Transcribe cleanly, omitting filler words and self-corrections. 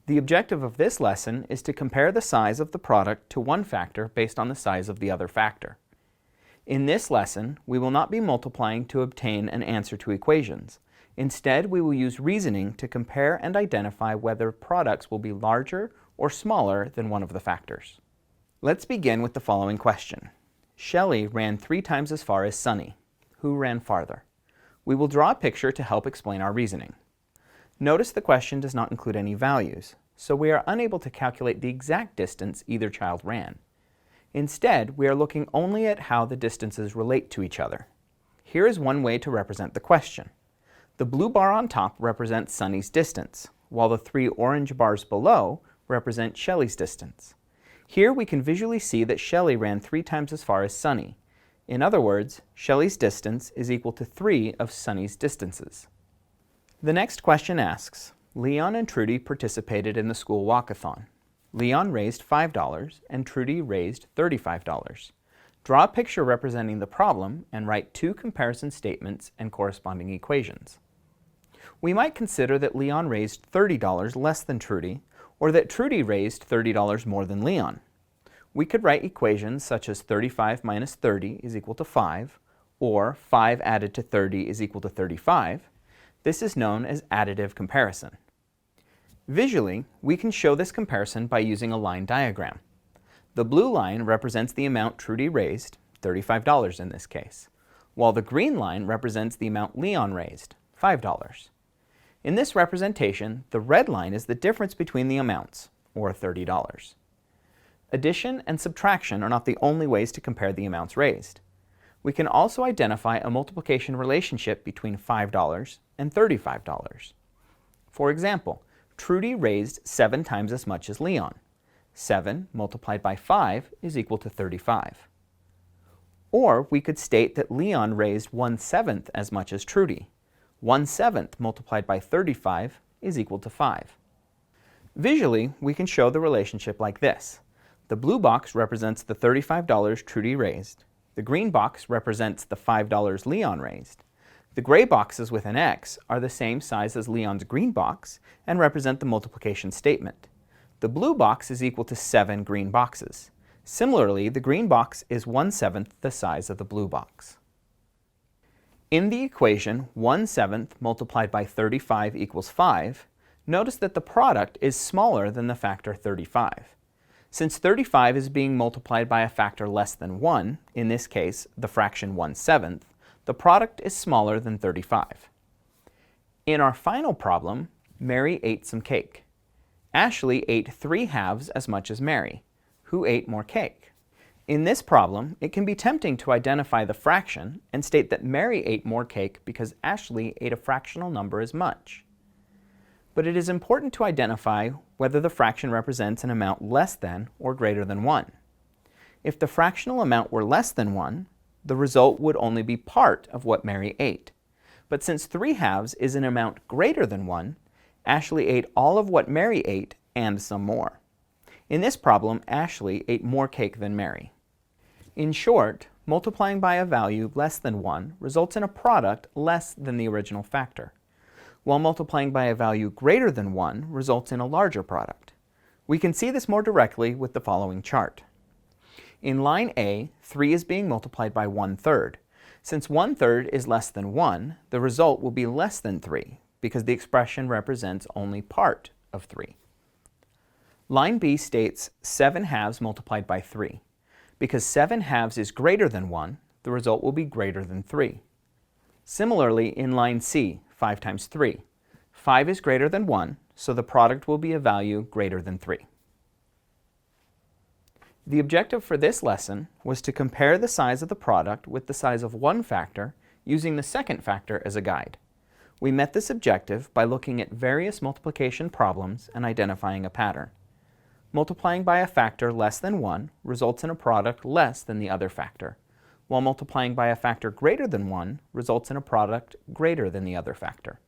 The objective of this lesson is to compare the size of the product to one factor based on the size of the other factor. In this lesson, we will not be multiplying to obtain an answer to equations. Instead, we will use reasoning to compare and identify whether products will be larger or smaller than one of the factors. Let's begin with the following question. Shelley ran 3 times as far as Sunny. Who ran farther? We will draw a picture to help explain our reasoning. Notice the question does not include any values, so we are unable to calculate the exact distance either child ran. Instead, we are looking only at how the distances relate to each other. Here is one way to represent the question. The blue bar on top represents Sunny's distance, while the 3 orange bars below represent Shelley's distance. Here we can visually see that Shelley ran 3 times as far as Sunny. In other words, Shelley's distance is equal to 3 of Sunny's distances. The next question asks, Leon and Trudy participated in the school walkathon. Leon raised $5 and Trudy raised $35. Draw a picture representing the problem and write 2 comparison statements and corresponding equations. We might consider that Leon raised $30 less than Trudy, or that Trudy raised $30 more than Leon. We could write equations such as 35 minus 30 is equal to 5, or 5 added to 30 is equal to 35. This is known as additive comparison. Visually, we can show this comparison by using a line diagram. The blue line represents the amount Trudy raised, $35 in this case, while the green line represents the amount Leon raised, $5. In this representation, the red line is the difference between the amounts, or $30. Addition and subtraction are not the only ways to compare the amounts raised. We can also identify a multiplication relationship between $5 and $35. For example, Trudy raised 7 times as much as Leon. 7 multiplied by 5 is equal to 35. Or we could state that Leon raised 1/7 as much as Trudy. 1/7 multiplied by 35 is equal to 5. Visually, we can show the relationship like this. The blue box represents the $35 Trudy raised. The green box represents the $5 Leon raised. The gray boxes with an X are the same size as Leon's green box and represent the multiplication statement. The blue box is equal to 7 green boxes. Similarly, the green box is 1/7 the size of the blue box. In the equation 1/7 multiplied by 35 equals 5, notice that the product is smaller than the factor 35. Since 35 is being multiplied by a factor less than 1, in this case the fraction 1/7, the product is smaller than 35. In our final problem, Mary ate some cake. Ashley ate 3/2 as much as Mary. Who ate more cake? In this problem, it can be tempting to identify the fraction and state that Mary ate more cake because Ashley ate a fractional number as much. But it is important to identify whether the fraction represents an amount less than or greater than 1. If the fractional amount were less than 1, the result would only be part of what Mary ate. But since 3/2 is an amount greater than 1, Ashley ate all of what Mary ate and some more. In this problem, Ashley ate more cake than Mary. In short, multiplying by a value less than 1 results in a product less than the original factor, while multiplying by a value greater than 1 results in a larger product. We can see this more directly with the following chart. In line A, 3 is being multiplied by 1/3. Since 1/3 is less than 1, the result will be less than 3, because the expression represents only part of 3. Line B states 7/2 multiplied by 3. Because 7/2 is greater than 1, the result will be greater than 3. Similarly, in line C, 5 times 3. 5 is greater than 1, so the product will be a value greater than 3. The objective for this lesson was to compare the size of the product with the size of one factor using the second factor as a guide. We met this objective by looking at various multiplication problems and identifying a pattern. Multiplying by a factor less than 1 results in a product less than the other factor, while multiplying by a factor greater than 1 results in a product greater than the other factor.